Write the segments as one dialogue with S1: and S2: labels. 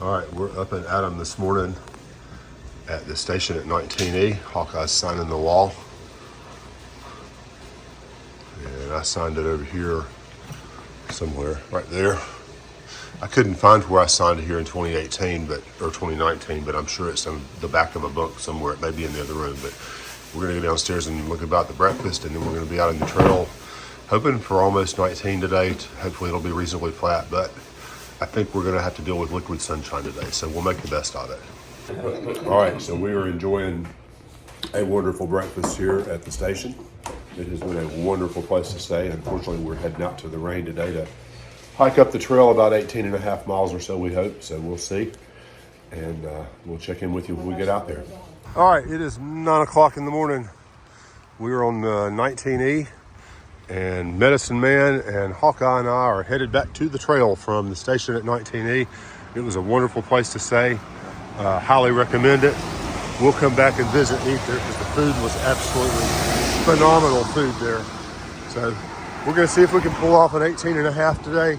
S1: All right, we're up and at 'em this morning at the station at 19E. Hawkeye's signing the wall. And I signed it over here somewhere, right there. I couldn't find where I signed it here in 2018, or 2019, but I'm sure it's in the back of a book somewhere. It may be in the other room, but we're gonna go downstairs and look about the breakfast, and then we're gonna be out on the trail, hoping for almost 19 today. Hopefully it'll be reasonably flat, but I think we're gonna have to deal with liquid sunshine today, so we'll make the best of it. All right, so we are enjoying a wonderful breakfast here at the station. It has been a wonderful place to stay. Unfortunately, we're heading out to the rain today to hike up the trail about 18 and a half miles or so, we hope, so we'll see. And we'll check in with you when we get out there. All right, it is 9 o'clock in the morning. We are on 19E, and Medicine Man and Hawkeye and I are headed back to the trail from the station at 19E. It was a wonderful place to stay. Highly recommend it. We'll come back and visit and eat there because the food was absolutely phenomenal food there. So we're going to see if we can pull off an 18 and a half today.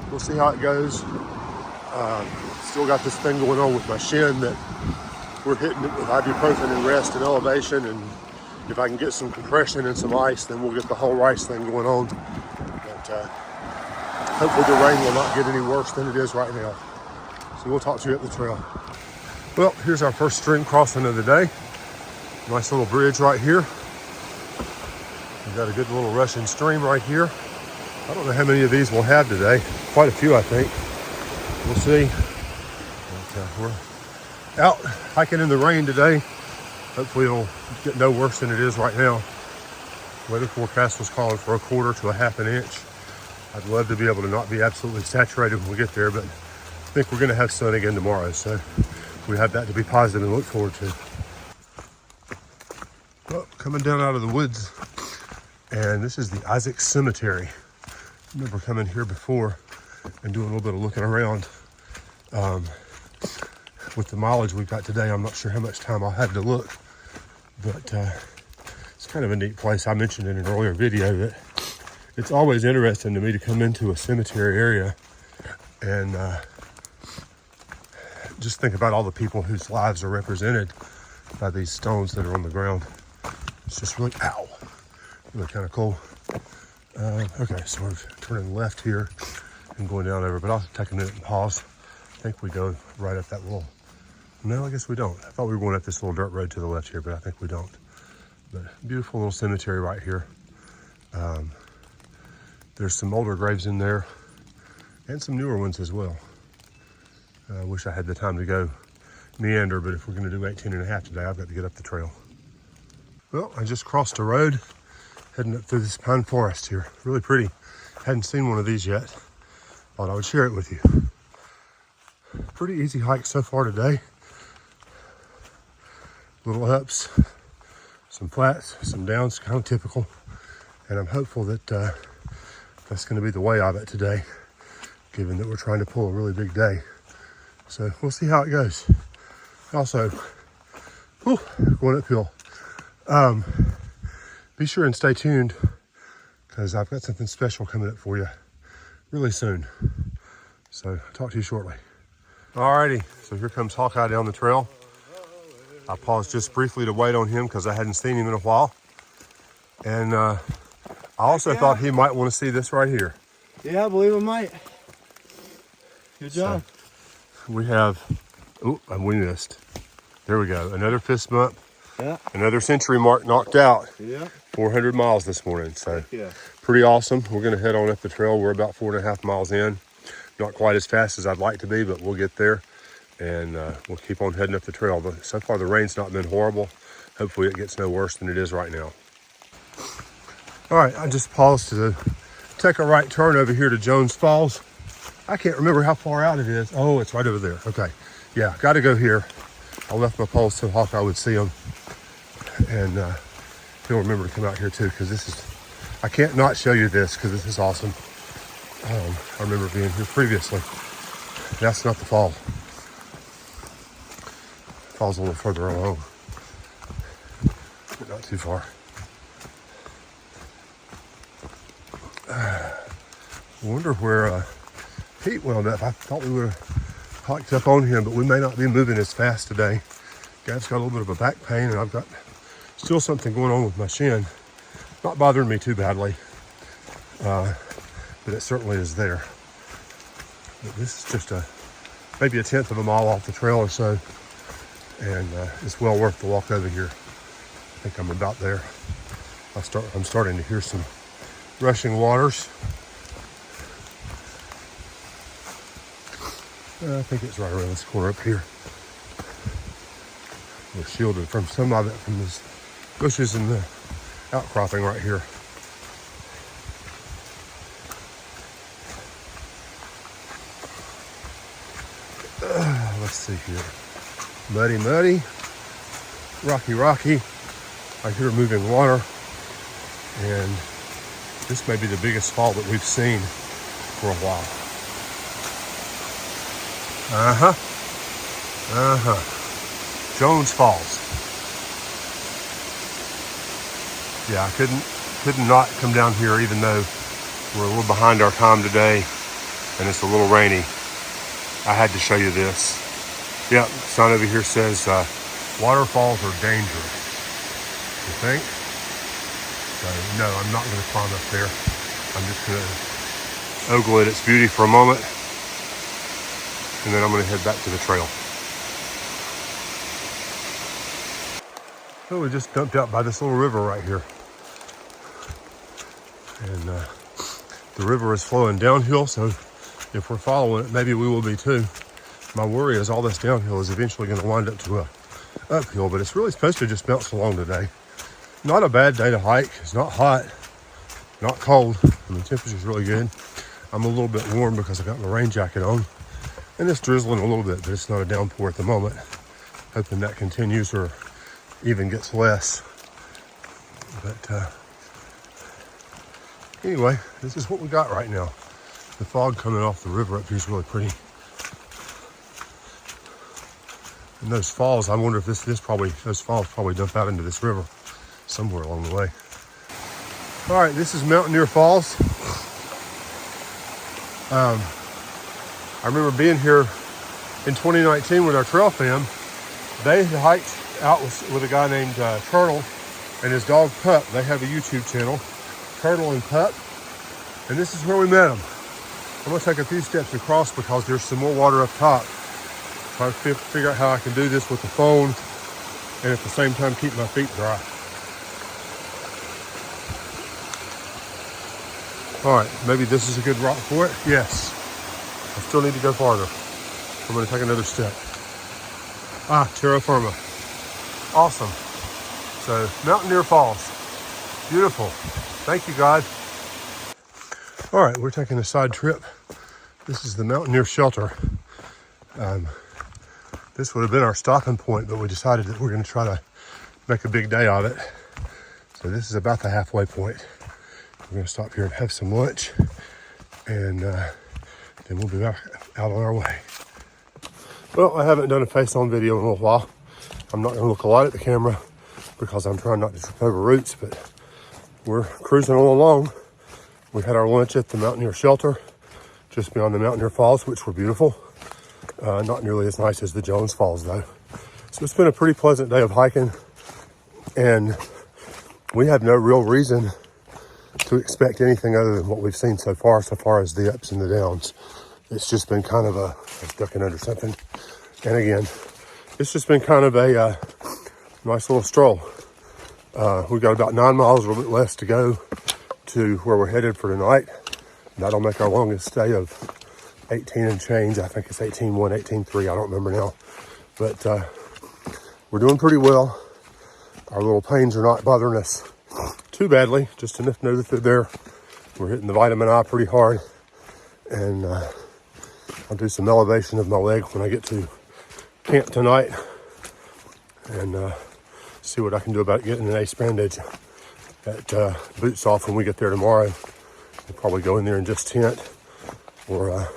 S1: We'll see how it goes. Still got this thing going on with my shin that we're hitting it with ibuprofen and rest and elevation. And if I can get some compression and some ice, then we'll get the whole rice thing going on. But hopefully the rain will not get any worse than it is right now. So we'll talk to you at the trail. Well, here's our first stream crossing of the day. Nice little bridge right here. We've got a good little rushing stream right here. I don't know how many of these we'll have today. Quite a few, I think. We'll see. But, we're out hiking in the rain today. Hopefully it'll get no worse than it is right now. Weather forecast was calling for a quarter to a half an inch. I'd love to be able to not be absolutely saturated when we get there, but I think we're going to have sun again tomorrow. So we have that to be positive and look forward to. Well, coming down out of the woods, and this is the Isaac Cemetery. I remember coming here before and doing a little bit of looking around. With the mileage we've got today, I'm not sure how much time I'll have to look, but it's kind of a neat place. I mentioned in an earlier video that it's always interesting to me to come into a cemetery area and just think about all the people whose lives are represented by these stones that are on the ground. It's just really, really kind of cool. Okay, so we're turning left here and going down over, but I'll take a minute and pause. I think we go right up that little, no, I guess we don't. I thought we were going up this little dirt road to the left here, but I think we don't. But beautiful little cemetery right here. There's some older graves in there and some newer ones as well. I wish I had the time to go meander, but if we're going to do 18 and a half today, I've got to get up the trail. Well, I just crossed a road heading up through this pine forest here. Really pretty. Hadn't seen one of these yet. Thought I would share it with you. Pretty easy hike so far today. Little ups, some flats, some downs, kind of typical. And I'm hopeful that that's going to be the way of it today, given that we're trying to pull a really big day. So we'll see how it goes. Also, going uphill. Be sure and stay tuned because I've got something special coming up for you really soon. So I'll talk to you shortly. Alrighty, so here comes Hawkeye down the trail. I paused just briefly to wait on him because I hadn't seen him in a while. And I also thought he might want to see this right here.
S2: Yeah, I believe I might. Good job.
S1: So we have, we missed. There we go, another fist bump.
S2: Yeah.
S1: Another century mark knocked out.
S2: Yeah.
S1: 400 miles this morning, so
S2: yeah,
S1: pretty awesome. We're gonna head on up the trail. We're about 4.5 miles in. Not quite as fast as I'd like to be, but we'll get there. And we'll keep on heading up the trail. But so far the rain's not been horrible. Hopefully it gets no worse than it is right now. All right, I just paused to take a right turn over here to Jones Falls. I can't remember how far out it is. Oh, it's right over there. Okay, yeah, got to go here. I left my poles so Hawkeye would see them. And he'll remember to come out here too, because this is, I can't not show you this because this is awesome. I remember being here previously. That's not the fall. Fall's a little further along, but not too far. I wonder where Pete wound up. I thought we would have hiked up on him, but we may not be moving as fast today. Gab's got a little bit of a back pain, and I've got still something going on with my shin. Not bothering me too badly, but it certainly is there. But this is just maybe a 1/10 of a mile off the trail or so, and it's well worth the walk over here. I think I'm about there. I'm starting to hear some rushing waters. I think it's right around this corner up here. We're shielded from some of it from these bushes and the outcropping right here. Let's see here. Muddy, muddy. Rocky, rocky. I hear moving water. And this may be the biggest fall that we've seen for a while. Jones Falls. Yeah, I couldn't not come down here, even though we're a little behind our time today and it's a little rainy. I had to show you this. Yep, sign over here says waterfalls are dangerous. You think? So no, I'm not going to climb up there. I'm just going to ogle at its beauty for a moment, and then I'm going to head back to the trail. So we just dumped out by this little river right here. And the river is flowing downhill, so if we're following it, maybe we will be too. My worry is all this downhill is eventually going to wind up to a uphill, but it's really supposed to just bounce along today. Not a bad day to hike. It's not hot, not cold. I mean, the temperature's really good. I'm a little bit warm because I got my rain jacket on. And it's drizzling a little bit, but it's not a downpour at the moment. Hoping that continues or even gets less. But anyway, this is what we got right now. The fog coming off the river up here is really pretty. And those falls, I wonder if those falls probably dump out into this river somewhere along the way. All right, this is Mountaineer Falls. I remember being here in 2019 with our trail fam. They hiked out with a guy named Turtle and his dog Pup. They have a YouTube channel, Turtle and Pup. And this is where we met them. I'm gonna take a few steps across because there's some more water up top. Try to figure out how I can do this with the phone and at the same time keep my feet dry. All right, maybe this is a good rock for it. Yes, I still need to go farther. I'm gonna take another step. Terra firma. Awesome. So, Mountaineer Falls. Beautiful. Thank you, God. All right, we're taking a side trip. This is the Mountaineer Shelter. This would have been our stopping point, but we decided that we're going to try to make a big day of it. So this is about the halfway point. We're going to stop here and have some lunch, and then we'll be back out on our way. Well, I haven't done a face-on video in a little while. I'm not going to look a lot at the camera because I'm trying not to trip over roots, but we're cruising all along. We had our lunch at the Mountaineer Shelter, just beyond the Mountaineer Falls, which were beautiful. Not nearly as nice as the Jones Falls, though. So it's been a pretty pleasant day of hiking, and we have no real reason to expect anything other than what we've seen so far as the ups and the downs. It's just been kind of I was ducking under something. And again, it's just been kind of a nice little stroll. We've got about 9 miles, a little bit less to go to where we're headed for tonight. And that'll make our longest stay of 18 and change. I think it's 18.1, 18.3. I don't remember now. But we're doing pretty well. Our little pains are not bothering us too badly. Just enough to know that they're there. We're hitting the vitamin I pretty hard. And I'll do some elevation of my leg when I get to camp tonight. And see what I can do about getting an ace bandage at boots off when we get there tomorrow. We'll probably go in there and just tent or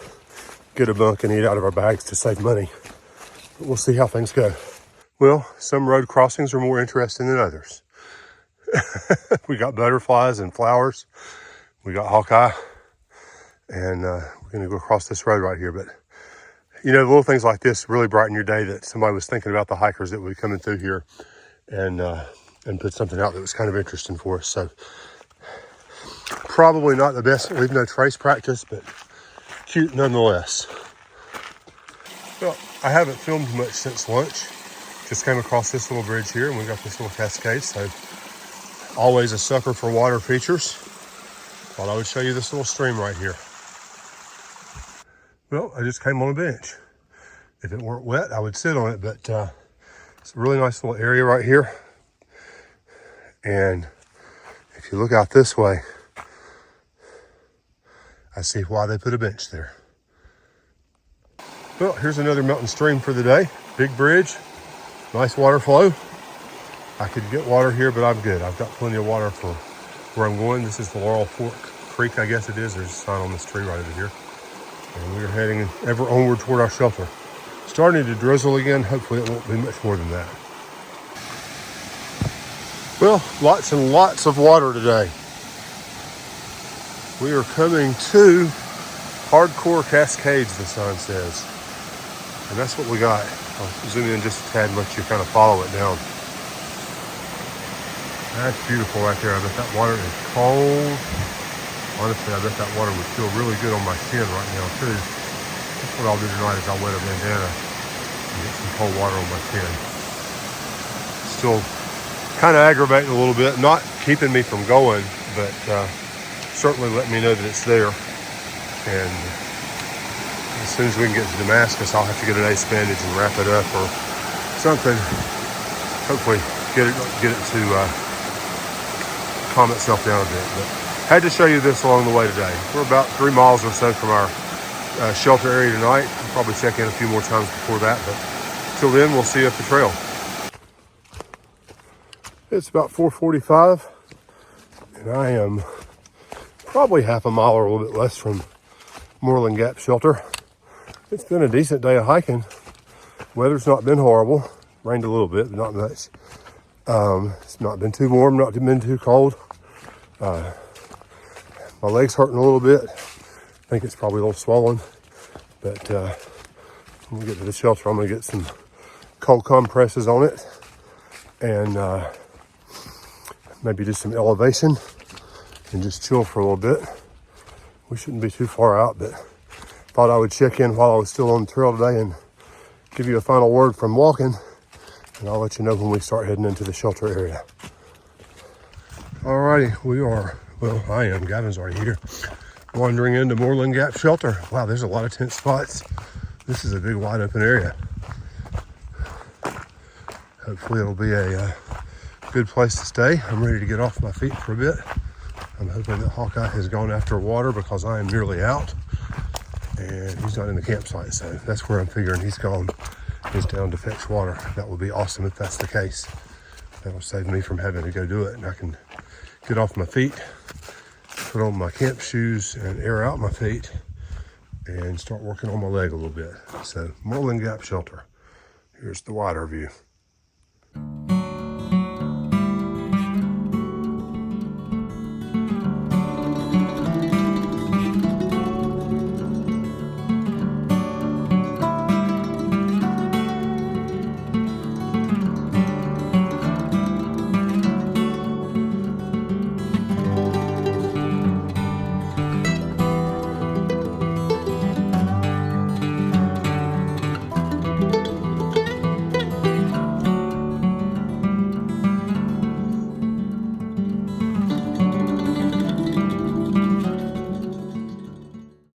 S1: get a bunk and eat out of our bags to save money. But we'll see how things go. Well, some road crossings are more interesting than others. We got butterflies and flowers. We got Hawkeye. And we're going to go across this road right here. But You know, little things like this really brighten your day, that somebody was thinking about the hikers that would be coming through here and put something out that was kind of interesting for us. So probably not the best leave no trace practice, but cute nonetheless. Well, I haven't filmed much since lunch. Just came across this little bridge here, and we got this little cascade. So always a sucker for water features. Thought I would show you this little stream right here. Well, I just came on a bench. If it weren't wet, I would sit on it, but it's a really nice little area right here. And if you look out this way, I see why they put a bench there. Well, here's another mountain stream for the day. Big bridge, nice water flow. I could get water here, but I'm good. I've got plenty of water for where I'm going. This is the Laurel Fork Creek, I guess it is. There's a sign on this tree right over here. And we are heading ever onward toward our shelter. Starting to drizzle again. Hopefully it won't be much more than that. Well, lots and lots of water today. We are coming to Hardcore Cascades, the sign says. And that's what we got. I'll zoom in just a tad and let you kind of follow it down. That's beautiful right there. I bet that water is cold. Honestly, I bet that water would feel really good on my skin right now too. That's what I'll do tonight, is I'll wet a bandana and get some cold water on my skin. Still kind of aggravating a little bit, not keeping me from going, but certainly letting me know that it's there. And as soon as we can get to Damascus, I'll have to get an ace bandage and wrap it up or something. Hopefully get it to calm itself down a bit. But had to show you this along the way today. We're about 3 miles or so from our shelter area tonight. We'll probably check in a few more times before that, but till then, we'll see you up the trail. It's about 4:45, and I am probably half a mile or a little bit less from Moreland Gap Shelter. It's been a decent day of hiking. Weather's not been horrible. Rained a little bit, but not much. It's not been too warm, not been too cold. My leg's hurting a little bit. I think it's probably a little swollen. But when we get to the shelter, I'm going to get some cold compresses on it. And maybe do some elevation and just chill for a little bit. We shouldn't be too far out, but thought I would check in while I was still on the trail today and give you a final word from walking. And I'll let you know when we start heading into the shelter area. Alrighty, we are... Well, I am. Gavin's already here. Wandering into Moreland Gap Shelter. Wow, there's a lot of tent spots. This is a big, wide open area. Hopefully it'll be a good place to stay. I'm ready to get off my feet for a bit. I'm hoping that Hawkeye has gone after water because I am nearly out. And he's not in the campsite, so that's where I'm figuring he's gone. He's down to fetch water. That would be awesome if that's the case. That'll save me from having to go do it, and I can get off my feet, put on my camp shoes and air out my feet and start working on my leg a little bit. So Moreland Gap Shelter. Here's the wider view.